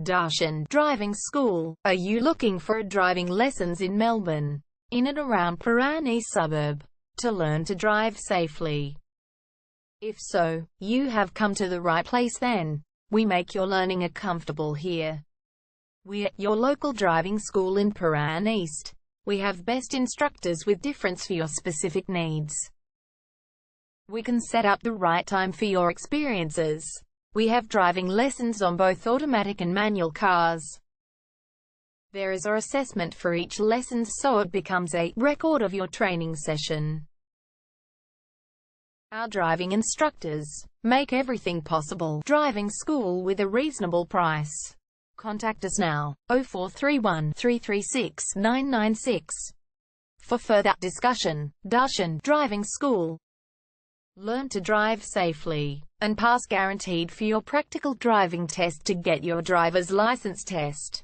Darshan Driving School. Are you looking for driving lessons in Melbourne, in and around Prahran East suburb, to learn to drive safely? If so, you have come to the right place then. We make your learning comfortable here. We're your local driving school in Prahran East. We have best instructors with difference for your specific needs. We can set up the right time for your experiences. We have driving lessons on both automatic and manual cars. There is an assessment for each lesson, so it becomes a record of your training session. Our driving instructors make everything possible. Driving school with a reasonable price. Contact us now, 0431 336 996. For further discussion. Darshan Driving School. Learn to drive safely and pass guaranteed for your practical driving test to get your driver's license test.